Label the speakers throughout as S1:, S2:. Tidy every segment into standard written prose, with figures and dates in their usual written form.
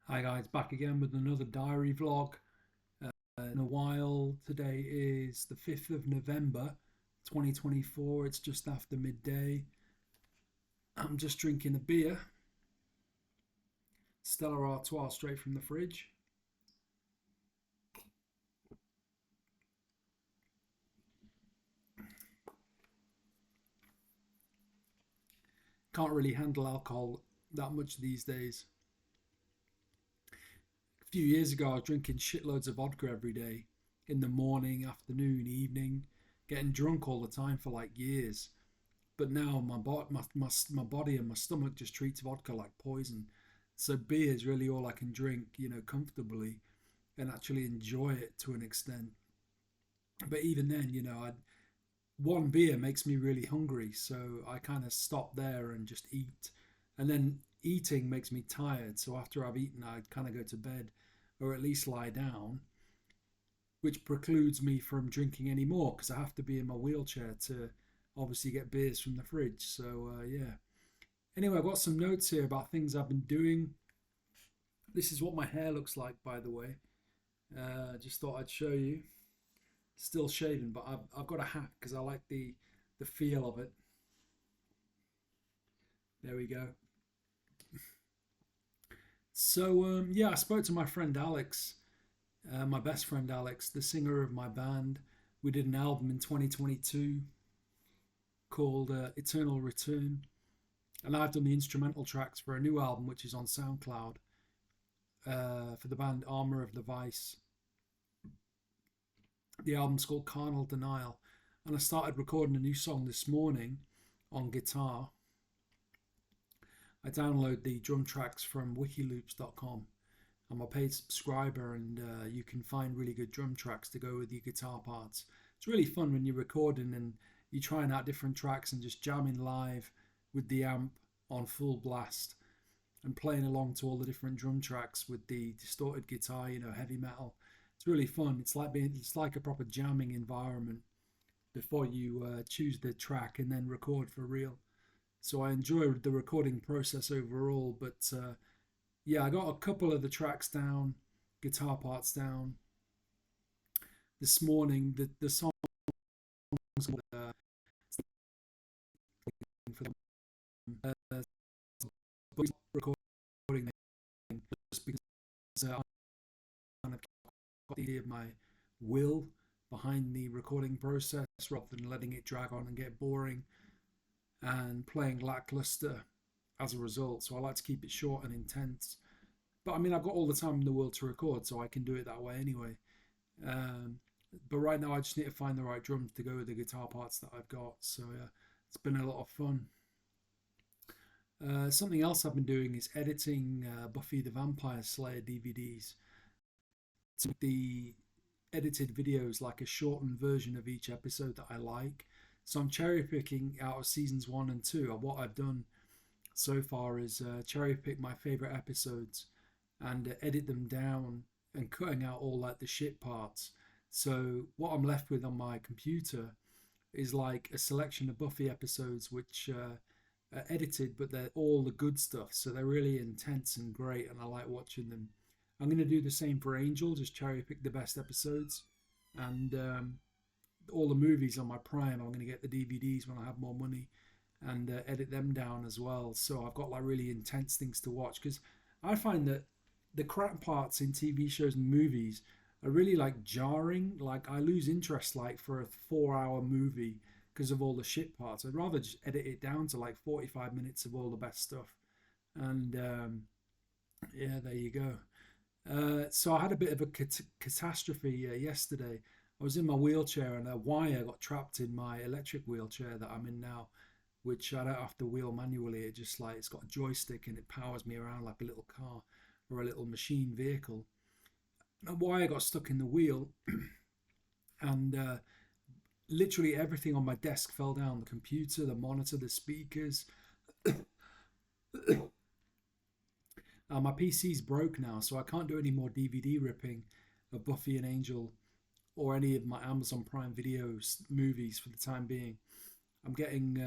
S1: Hi guys, back again with another diary vlog. In a while, today is the 5th of November 2024. It's just after midday. I'm just drinking a beer, Stella Artois straight from the fridge. Can't really handle alcohol that much these days. A few years ago, I was drinking shitloads of vodka every day in the morning, afternoon, evening, getting drunk all the time for like years. But now my body and my stomach just treats vodka like poison. So beer is really all I can drink, comfortably and actually enjoy it to an extent. But even then, one beer makes me really hungry, so I kind of stop there and just eat. And then eating makes me tired, so after I've eaten, I kind of go to bed or at least lie down, which precludes me from drinking any more because I have to be in my wheelchair to obviously get beers from the fridge. So yeah. Anyway, I've got some notes here about things I've been doing. This is what my hair looks like, by the way. Just thought I'd show you. Still shaving, but I've got a hat because I like the feel of it. There we go. So yeah, I spoke to my friend Alex, my best friend Alex, the singer of my band. We did an album in 2022 called Eternal Return, and I've done the instrumental tracks for a new album which is on SoundCloud for the band Armor of the Vice. The album's called Carnal Denial, and I started recording a new song this morning on guitar. I download the drum tracks from wikiloops.com. I'm a paid subscriber, and you can find really good drum tracks to go with your guitar parts. It's really fun when you're recording and you're trying out different tracks and just jamming live with the amp on full blast and playing along to all the different drum tracks with the distorted guitar, heavy metal. It's really fun. It's like a proper jamming environment before you choose the track and then record for real. So I enjoyed the recording process overall. But yeah, I got a couple of the tracks down, guitar parts down this morning. The songs uh, for them, uh, recording them just because I kind of got the idea of my will behind the recording process rather than letting it drag on and get boring and playing lackluster as a result. So I like to keep it short and intense. But I mean, I've got all the time in the world to record, so I can do it that way anyway. Um, but right now, I just need to find the right drums to go with the guitar parts that I've got. So yeah, it's been a lot of fun. Something else I've been doing is editing Buffy the Vampire Slayer DVDs. To the edited videos like a shortened version of each episode that I like. So I'm cherry picking out of seasons 1 and 2. What I've done so far is cherry pick my favorite episodes and edit them down and cutting out all like the shit parts. So what I'm left with on my computer is like a selection of Buffy episodes which are edited, but they're all the good stuff. So they're really intense and great, and I like watching them. I'm going to do the same for Angel, just cherry pick the best episodes, and all the movies on my Prime. I'm going to get the DVDs when I have more money and edit them down as well. So I've got like really intense things to watch because I find that the crap parts in TV shows and movies are really like jarring. Like I lose interest like for a 4 hour movie because of all the shit parts. I'd rather just edit it down to like 45 minutes of all the best stuff. And yeah, there you go. So I had a bit of a catastrophe yesterday. I was in my wheelchair and a wire got trapped in my electric wheelchair that I'm in now, which I don't have to wheel manually. It just like it's got a joystick and it powers me around like a little car or a little machine vehicle. A wire got stuck in the wheel, and literally everything on my desk fell down: the computer, the monitor, the speakers. My PC's broke now, so I can't do any more DVD ripping of Buffy and Angel or any of my Amazon Prime Videos movies for the time being. I'm getting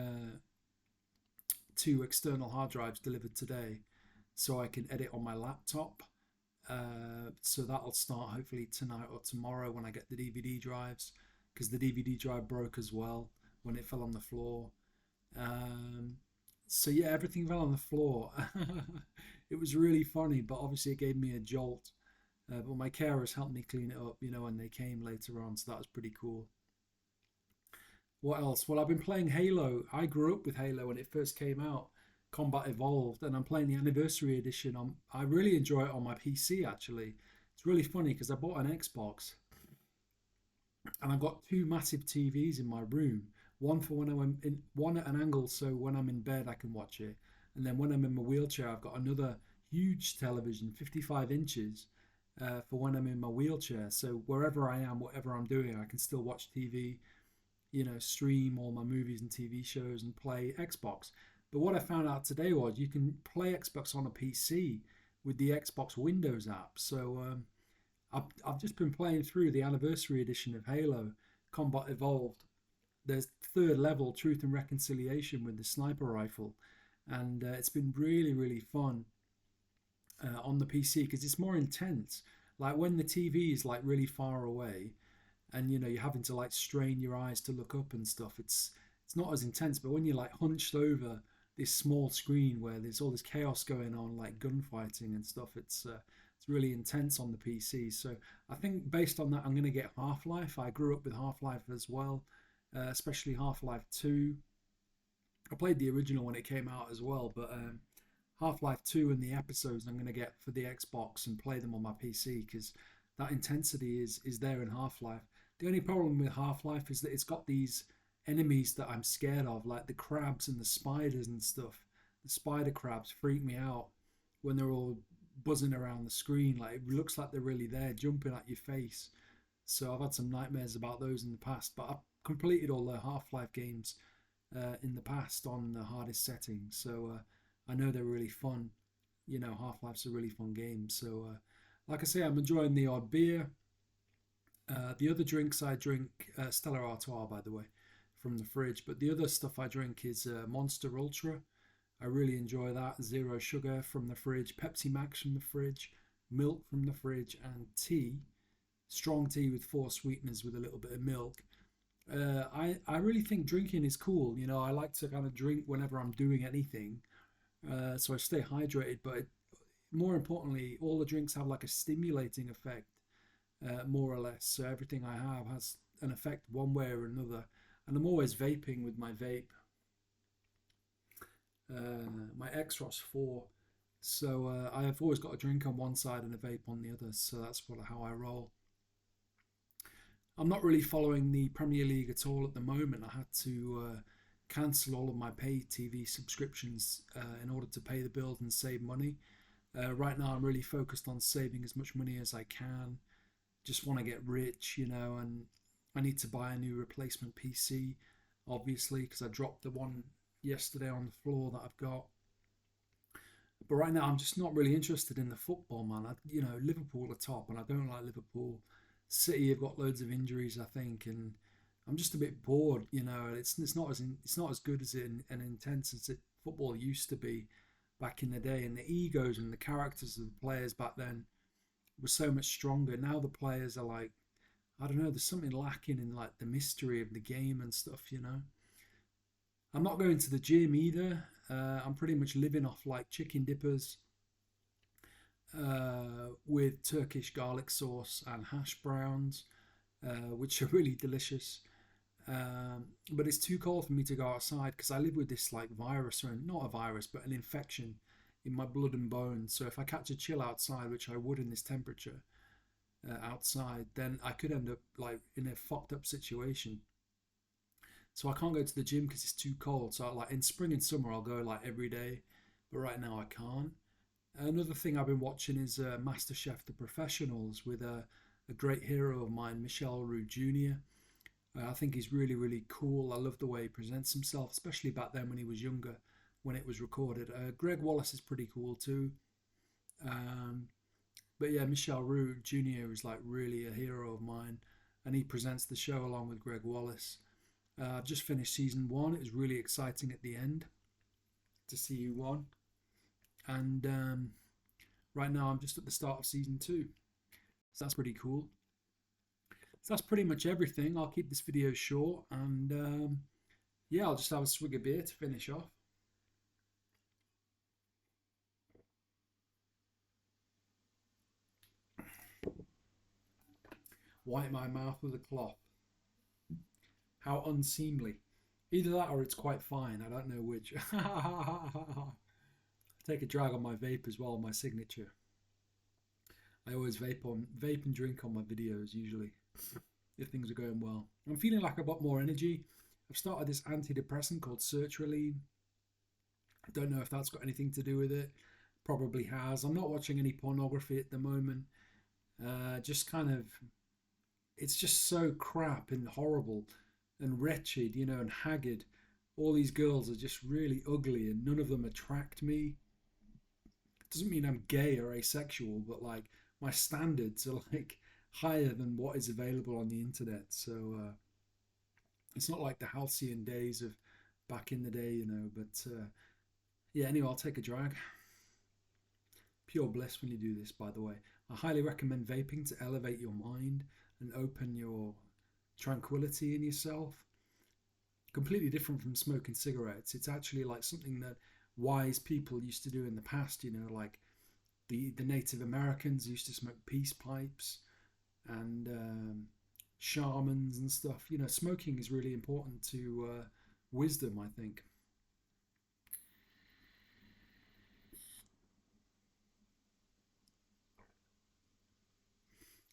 S1: 2 external hard drives delivered today so I can edit on my laptop So that'll start hopefully tonight or tomorrow when I get the DVD drives, because the DVD drive broke as well when it fell on the floor. Um, so yeah, everything fell on the floor. It was really funny, but obviously it gave me a jolt. But my carers helped me clean it up, when they came later on, so that was pretty cool. What else? Well, I've been playing Halo. I grew up with Halo when it first came out, Combat Evolved, and I'm playing the anniversary edition on. I really enjoy it on my PC actually. It's really funny because I bought an Xbox and I've got two massive TVs in my room. One for when I'm in one at an angle, so when I'm in bed I can watch it, and then when I'm in my wheelchair, I've got another huge television, 55 inches, for when I'm in my wheelchair. So wherever I am, whatever I'm doing, I can still watch TV, stream all my movies and TV shows and play Xbox. But what I found out today was you can play Xbox on a PC with the Xbox Windows app. So I've just been playing through the anniversary edition of Halo Combat Evolved. There's third level Truth and Reconciliation with the sniper rifle, and it's been really really fun on the PC because it's more intense. Like when the TV is like really far away, and you're having to like strain your eyes to look up and stuff. It's not as intense, but when you're like hunched over this small screen where there's all this chaos going on, like gunfighting and stuff, it's really intense on the PC. So I think based on that, I'm going to get Half Life. I grew up with Half Life as well, especially Half Life 2. I played the original when it came out as well, but Half Life 2 and the episodes I'm going to get for the Xbox and play them on my PC because that intensity is there in Half Life. The only problem with Half Life is that it's got these enemies that I'm scared of, like the crabs and the spiders and stuff. The spider crabs freak me out when they're all buzzing around the screen. Like it looks like they're really there, jumping at your face. So I've had some nightmares about those in the past, but I've completed all the Half Life games in the past on the hardest setting. So I know they're really fun. Half Life's a really fun game. So like I say, I'm enjoying the odd beer. The other drinks I drink, Stella Artois, by the way, from the fridge. But the other stuff I drink is Monster Ultra. I really enjoy that. Zero sugar from the fridge, Pepsi Max from the fridge, milk from the fridge, and tea. Strong tea with four sweeteners with a little bit of milk. I really think drinking is cool. I like to kind of drink whenever I'm doing anything, so I stay hydrated. But more importantly, all the drinks have like a stimulating effect, more or less. So everything I have has an effect one way or another. And I'm always vaping with my vape, my Xros 4. So I have always got a drink on one side and a vape on the other. So that's how I roll. I'm not really following the Premier League at all at the moment. I had to cancel all of my pay TV subscriptions in order to pay the bills and save money. Right now, I'm really focused on saving as much money as I can. Just want to get rich, and I need to buy a new replacement PC, obviously, because I dropped the one yesterday on the floor that I've got. But right now, I'm just not really interested in the football, man. Liverpool are top, and I don't like Liverpool. City have got loads of injuries, I think, and I'm just a bit bored. It's not as good as it and intense as football used to be back in the day, and the egos and the characters of the players back then were so much stronger. Now the players are like, I don't know, there's something lacking in like the mystery of the game and stuff. I'm not going to the gym either. I'm pretty much living off like chicken dippers with Turkish garlic sauce and hash browns, which are really delicious. But it's too cold for me to go outside because I live with this like virus, or not a virus, but an infection in my blood and bones. So if I catch a chill outside, which I would in this temperature outside, then I could end up like in a fucked up situation. So I can't go to the gym because it's too cold. So like in spring and summer, I'll go like every day, but right now I can't. Another thing I've been watching is MasterChef The Professionals with a great hero of mine, Michel Roux Jr. I think he's really, really cool. I love the way he presents himself, especially back then when he was younger, when it was recorded. Greg Wallace is pretty cool too. Um, but yeah, Michel Roux Jr. is like really a hero of mine, and he presents the show along with Greg Wallace. I've just finished season one. It was really exciting at the end to see who won. And Right now, I'm just at the start of season 2. So that's pretty cool. So that's pretty much everything. I'll keep this video short, and yeah, I'll just have a swig of beer to finish off. Wipe my mouth with a cloth. How unseemly. Either that or it's quite fine. I don't know which. Take a drag on my vape as well, my signature. I always vape and drink on my videos usually, if things are going well. I'm feeling like I've got more energy. I've started this antidepressant called sertraline. I don't know if that's got anything to do with it. Probably has. I'm not watching any pornography at the moment. Just kind of, it's just so crap and horrible and wretched, you know, and haggard. All these girls are just really ugly and none of them attract me. Doesn't mean I'm gay or asexual, but like my standards are like higher than what is available on the internet. So it's not like the halcyon days of back in the day, you know. But yeah, anyway, I'll take a drag. Pure bliss when you do this, by the way. I highly recommend vaping to elevate your mind and open your tranquility in yourself. Completely different from smoking cigarettes. It's actually like something that wise people used to do in the past, you know, like the Native Americans used to smoke peace pipes, and shamans and stuff. You know, smoking is really important to wisdom, I think.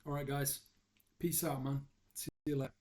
S1: All right, guys. Peace out, man. See you later.